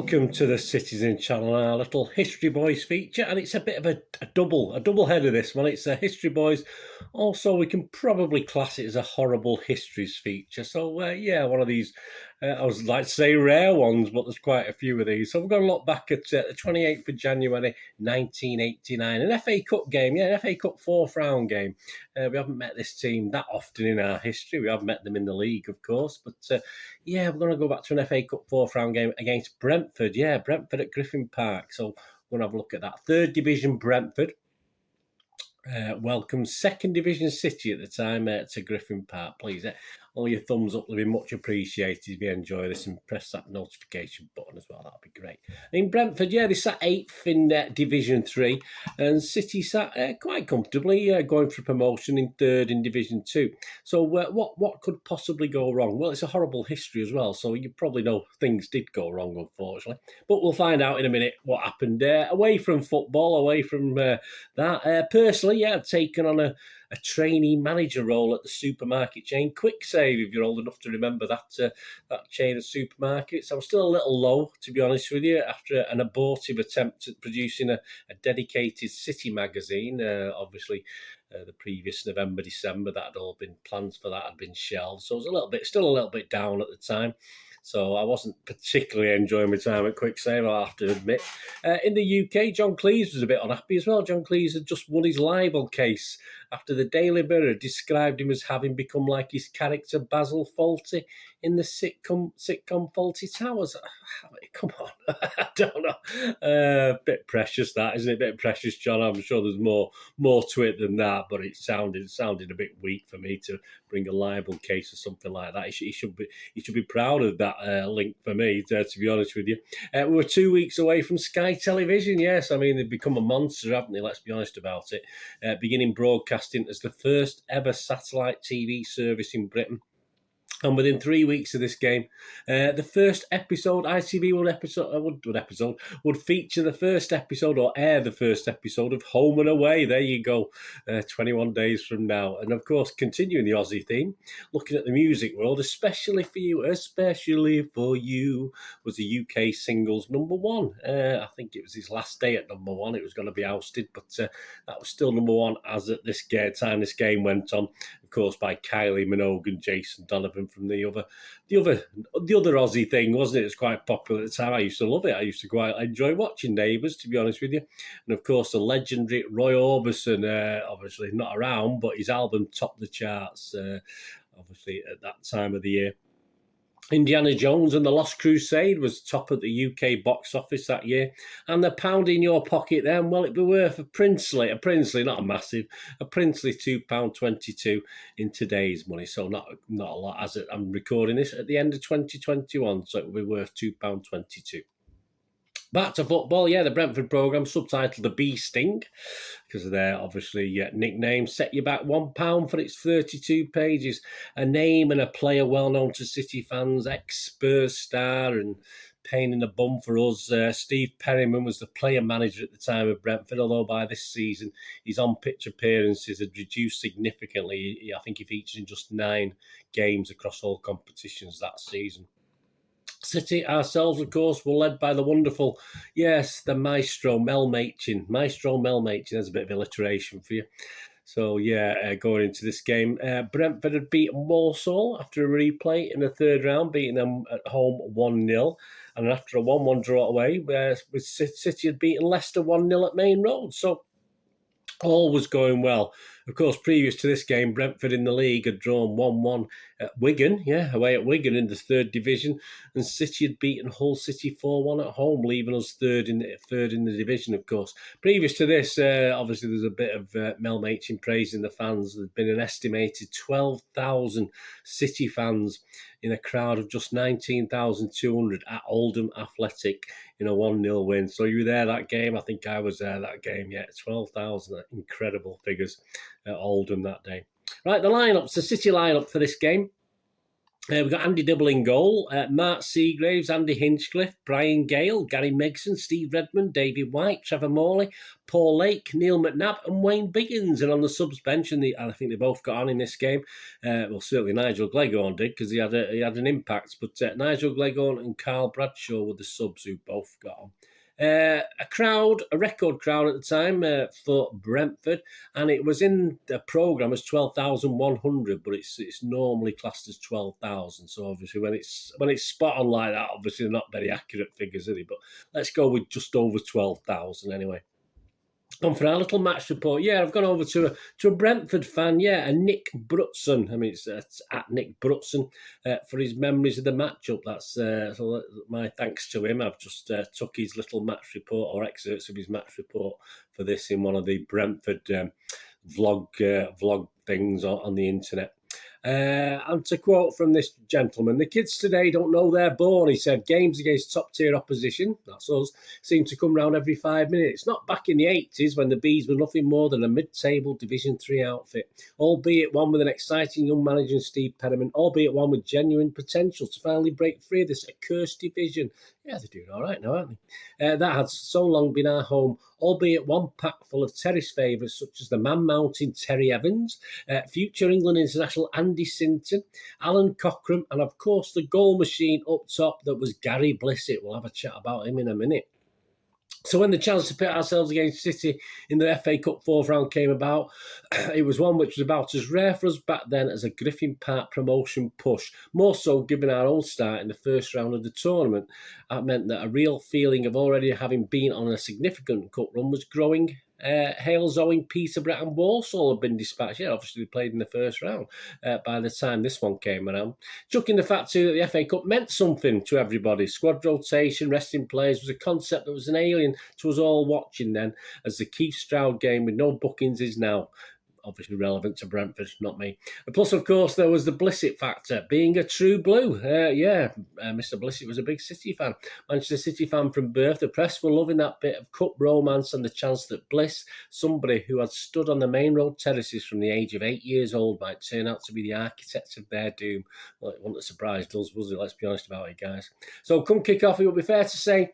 welcome to the Citizen channel, our little History Boys feature, and it's a bit of a double header this one. It's a History Boys, also we can probably class it as a horrible histories feature. So yeah, one of these, I was like to say rare ones, but there's quite a few of these. So we're going to look back at the 28th of January 1989, an FA Cup game, an FA Cup fourth round game. We haven't met this team that often in our history. We have met them in the league, of course, but yeah, we're going to go back to an FA Cup fourth round game against Brentford. Yeah, Brentford at Griffin Park. So we're going to have a look at that. Third Division Brentford welcomes Second Division City at the time to Griffin Park. Please, all your thumbs up will be much appreciated if you enjoy this, and press that notification button as well. That'll be great. In Brentford, yeah, they sat 8th in Division 3, and City sat quite comfortably, going for promotion in 3rd in Division 2. So what could possibly go wrong? Well, it's a horrible history as well, so you probably know things did go wrong, unfortunately. But we'll find out in a minute what happened. Away from football, away from that, personally, yeah, I've taken on a trainee manager role at the supermarket chain Quick Save, if you're old enough to remember that chain of supermarkets. I was still a little low, to be honest with you, after an abortive attempt at producing a dedicated City magazine. Obviously, the previous November, December, that had all been plans for that had been shelved. So I was still a little bit down at the time. So I wasn't particularly enjoying my time at Quick Save, I have to admit. In the UK, John Cleese was a bit unhappy as well. John Cleese had just won his libel case after the Daily Mirror described him as having become like his character Basil Fawlty in the sitcom Fawlty Towers. Come on, I don't know. Bit precious that, isn't it? Bit precious, John. I'm sure there's more to it than that, but it sounded a bit weak for me to bring a libel case or something like that. He should be proud of that link for me, to be honest with you. We were 2 weeks away from Sky Television. Yes, I mean, they've become a monster, haven't they? Let's be honest about it. Beginning broadcasting as the first ever satellite TV service in Britain. And within 3 weeks of this game, the first episode, ITV would feature the first episode, or air the first episode of Home and Away. There you go, 21 days from now. And of course, continuing the Aussie theme, looking at the music world, especially for you, was the UK singles #1. I think it was his last day at #1. It was going to be ousted, but that was still #1 as at this time this game went on. Of course, by Kylie Minogue and Jason Donovan from the other Aussie thing, wasn't it? It was quite popular at the time. I used to love it. I used to quite enjoy watching Neighbours, to be honest with you. And of course, the legendary Roy Orbison, obviously not around, but his album topped the charts, obviously at that time of the year. Indiana Jones and the Lost Crusade was top of the UK box office that year. And the pound in your pocket then, well, it'd be worth a princely, not a massive, a princely £2.22 in today's money. So not a lot, as I'm recording this at the end of 2021, so it will be worth £2.22. Back to football, yeah, the Brentford programme, subtitled The Bee Sting, because of their, obviously, nickname, set you back £1 for its 32 pages. A name and a player well known to City fans, ex-Spurs star and pain in the bum for us. Steve Perryman was the player manager at the time of Brentford, although by this season his on-pitch appearances had reduced significantly. I think he featured in just 9 games across all competitions that season. City ourselves, of course, were led by the wonderful, yes, the maestro Mel Machin. Maestro Mel Machin, there's a bit of alliteration for you. So, yeah, going into this game, Brentford had beaten Walsall after a replay in the third round, beating them at home 1-0. And after a 1-1 draw away, City had beaten Leicester 1-0 at Main Road. So, all was going well. Of course, previous to this game, Brentford in the league had drawn 1-1 at Wigan, away at Wigan in the third division, and City had beaten Hull City 4-1 at home, leaving us third in the division, of course. Previous to this, obviously, there's a bit of Mel Machin praising the fans. There'd been an estimated 12,000 City fans in a crowd of just 19,200 at Oldham Athletic in a 1-0 win. So you were there that game. I think I was there that game. Yeah, 12,000. Incredible figures at Oldham that day. Right, the City lineup for this game. We've got Andy Dibble in goal, Mark Seagraves, Andy Hinchcliffe, Brian Gale, Gary Megson, Steve Redmond, David White, Trevor Morley, Paul Lake, Neil McNabb and Wayne Biggins. And on the subs bench, and I think they both got on in this game. Well, certainly Nigel Gleghorn did because he had an impact. But Nigel Gleghorn and Carl Bradshaw were the subs who both got on. A record crowd at the time for Brentford, and it was in the programme as 12,100, but it's normally classed as 12,000. So obviously when it's spot on like that, obviously they're not very accurate figures, are they? But let's go with just over 12,000 anyway. On for our little match report. Yeah, I've gone over to a Brentford fan. Yeah, a Nick Brutson. I mean, it's at Nick Brutson for his memories of the matchup. That's so my thanks to him. I've just took his little match report or excerpts of his match report for this in one of the Brentford vlog things on the internet. And to quote from this gentleman, the kids today don't know they're born, he said. Games against top-tier opposition, that's us, seem to come round every 5 minutes. Not back in the 80s when the Bees were nothing more than a mid-table Division 3 outfit, albeit one with an exciting young manager in Steve Perriman, albeit one with genuine potential to finally break free of this accursed division. Yeah, they're doing all right now, aren't they? That had so long been our home, albeit one pack full of terrace favourites such as the man-mountain Terry Evans, future England international Andy Sinton, Alan Cochrane, and of course the goal machine up top that was Gary Blissett. We'll have a chat about him in a minute. So when the chance to pit ourselves against City in the FA Cup fourth round came about, it was one which was about as rare for us back then as a Griffin Park promotion push, more so given our own start in the first round of the tournament. That meant that a real feeling of already having been on a significant cup run was growing. Hales, Owen, Peterborough and Walsall had been dispatched. Yeah, obviously they played in the first round by the time this one came around. Chucking the fact too that the FA Cup meant something to everybody. Squad rotation, resting players was a concept that was an alien to us all watching then, as the Keith Stroud game with no bookings is now. Obviously relevant to Brentford, not me. And plus, of course, there was the Blissett factor, being a true blue. Mr. Blissett was a big City fan. Manchester City fan from birth. The press were loving that bit of cup romance and the chance that Bliss, somebody who had stood on the main road terraces from the age of 8 years old, might turn out to be the architect of their doom. Well, it wouldn't have surprised us, was it? Let's be honest about it, guys. So come kick off, it would be fair to say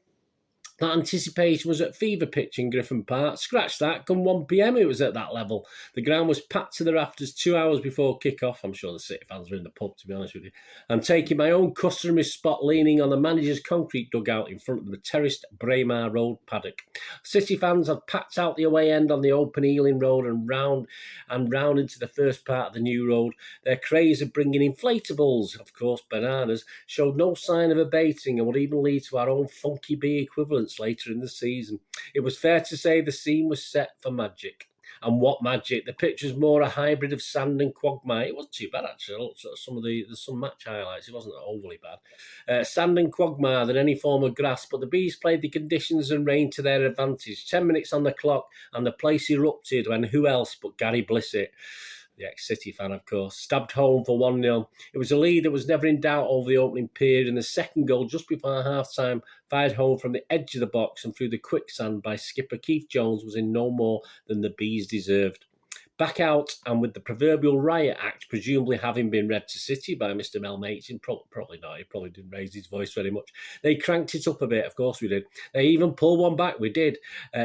that anticipation was at fever pitch in Griffin Park. Scratch that, come 1 p.m. it was at that level. The ground was packed to the rafters 2 hours before kick-off. I'm sure the City fans were in the pub, to be honest with you. And taking my own customary spot leaning on the manager's concrete dugout in front of the terraced Braemar Road paddock. City fans had packed out the away end on the open Ealing Road and round into the first part of the new road. Their craze of bringing inflatables, of course bananas, showed no sign of abating and would even lead to our own funky bee equivalents later in the season. It was fair to say the scene was set for magic. And what magic? The pitch was more a hybrid of sand and quagmire. It wasn't too bad, actually. I looked at some match highlights. It wasn't overly bad. Sand and quagmire than any form of grass, but the Bees played the conditions and rain to their advantage. 10 minutes on the clock, and the place erupted when who else but Gary Blissett, the ex-City fan, of course, stabbed home for 1-0. It was a lead that was never in doubt over the opening period, and the second goal just before half-time, fired home from the edge of the box and through the quicksand by skipper Keith Jones, was in no more than the Bees deserved. Back out, and with the proverbial riot act presumably having been read to City by Mr. Mel Machin, probably not, he probably didn't raise his voice very much. They cranked it up a bit, of course we did. They even pulled one back, we did,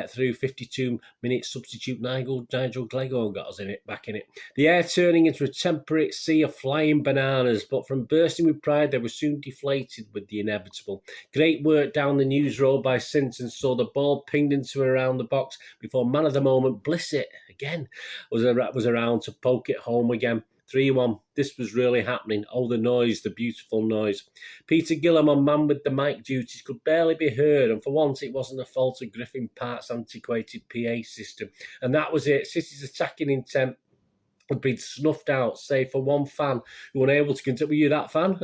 through 52-minute substitute Nigel Gleghorn got us back in it. The air turning into a temperate sea of flying bananas, but from bursting with pride they were soon deflated with the inevitable. Great work down the news road by Sinton saw the ball pinged into around the box before man of the moment Blissett again was around to poke it home again. 3-1. This was really happening. Oh, the noise, the beautiful noise. Peter Gillam, on man with the mic duties, could barely be heard, and for once it wasn't the fault of Griffin Park's antiquated PA system. And that was it. City's attacking intent had been snuffed out, save for one fan who, unable to contain, were you that fan?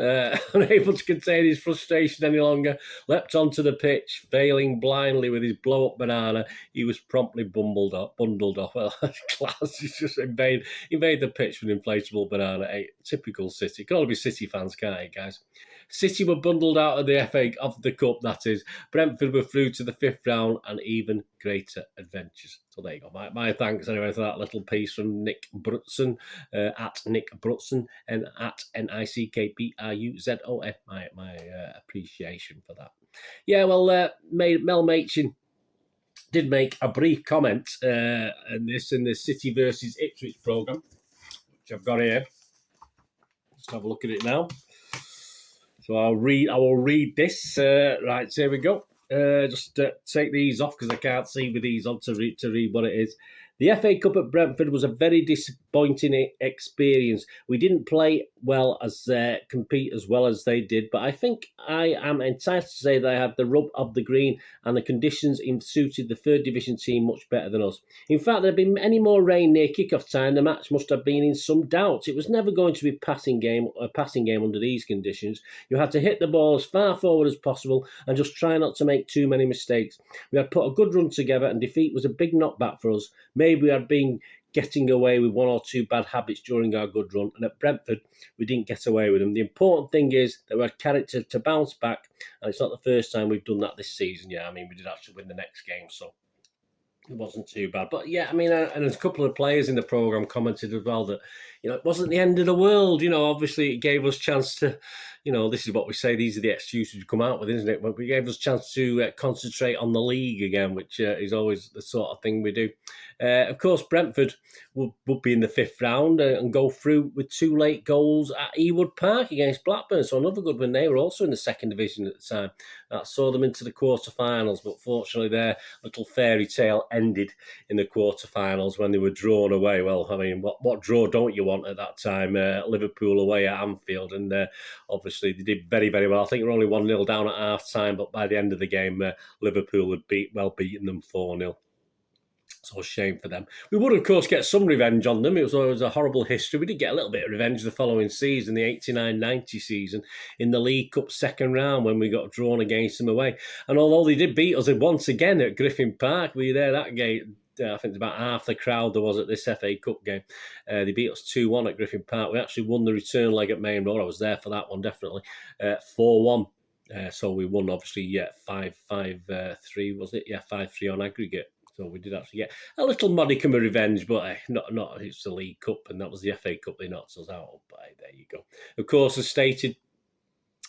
Unable to contain his frustration any longer, leapt onto the pitch, failing blindly with his blow-up banana. He was promptly bundled off. Well, class, he just invade the pitch with an inflatable banana. Typical City. It can only be City fans, can't it, guys? City were bundled out of the FA of the Cup, that is. Brentford were through to the 5th round and even greater adventures. So there you go. My thanks anyway for that little piece from Nick Brutson, at Nick Brutson, and at NICKBRUZON. My appreciation for that. Yeah, well, Mel Machin did make a brief comment in the City versus Ipswich programme, which I've got here. Let's have a look at it now. So I will read this. Right, so here we go. Just take these off because I can't see with these on to read what it is. The FA Cup at Brentford was a very disappointing experience. We didn't play well compete as well as they did, but I think I am entitled to say that I had the rub of the green and the conditions suited the 3rd Division team much better than us. In fact, there had been any more rain near kick-off time, the match must have been in some doubt. It was never going to be a passing game under these conditions. You had to hit the ball as far forward as possible and just try not to make too many mistakes. We had put a good run together and defeat was a big knockback for us. Maybe we had been getting away with 1 or 2 bad habits during our good run, and at Brentford we didn't get away with them. The important thing is that we had character to bounce back, and it's not the first time we've done that this season. Yeah, I mean, we did actually win the next game, so it wasn't too bad. But yeah, I mean, and there's a couple of players in the programme commented as well that, it wasn't the end of the world. Obviously it gave us a chance to, this is what we say, these are the excuses we come out with, isn't it? But we gave us a chance to concentrate on the league again, which is always the sort of thing we do. Of course, Brentford would be in the 5th round and go through with 2 late goals at Ewood Park against Blackburn. So another good win. They were also in the 2nd Division at the time. That saw them into the quarterfinals, but fortunately their little fairy tale ended in the quarterfinals when they were drawn away. Well, I mean, what draw don't you want at that time? Liverpool away at Anfield, and obviously they did very, very well. I think they were only 1-0 down at half-time, but by the end of the game, Liverpool had beaten them 4-0. So a shame for them. We would, of course, get some revenge on them. It was a horrible history. We did get a little bit of revenge the following season, the 89-90 season, in the League Cup 2nd round when we got drawn against them away. And although they did beat us once again at Griffin Park, we were there that game. I think about half the crowd there was at this FA Cup game. They beat us 2-1 at Griffin Park. We actually won the return leg at Main Road. I was there for that one, definitely. 4-1. So we won, obviously, 5-3, was it? Yeah, 5-3 on aggregate. So we did actually get a little modicum of revenge, but not it's the League Cup, and that was the FA Cup they knocked us out of. But there you go. Of course, as stated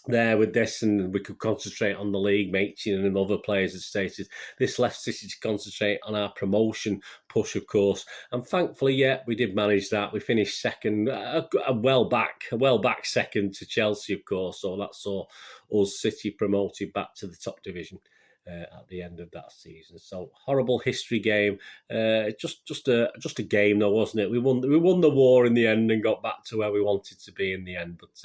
there with this, and we could concentrate on the league, Machin and other players had stated, this left City to concentrate on our promotion push, of course. And thankfully, we did manage that. We finished second, a well back second to Chelsea, of course. So that saw us City promoted back to the top division at the end of that season. So horrible history game. Just a game though, wasn't it? We won the war in the end and got back to where we wanted to be in the end. But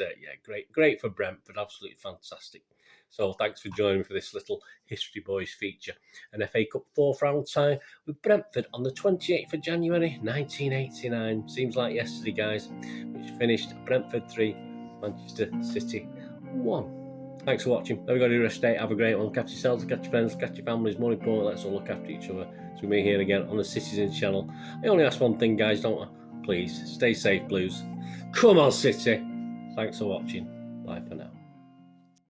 great for Brentford. Absolutely fantastic. So thanks for joining me for this little History Boys feature. An FA Cup 4th round tie with Brentford on the 28th of January 1989. Seems like yesterday, guys. Which finished Brentford 3, Manchester City 1. Thanks for watching. Everybody have a rest day. Have a great one. Catch yourselves, catch your friends, catch your families. More importantly, let's all look after each other. So we meet here again on the Citizens channel. I only ask one thing, guys, don't I? Please, stay safe, Blues. Come on, City. Thanks for watching. Bye for now.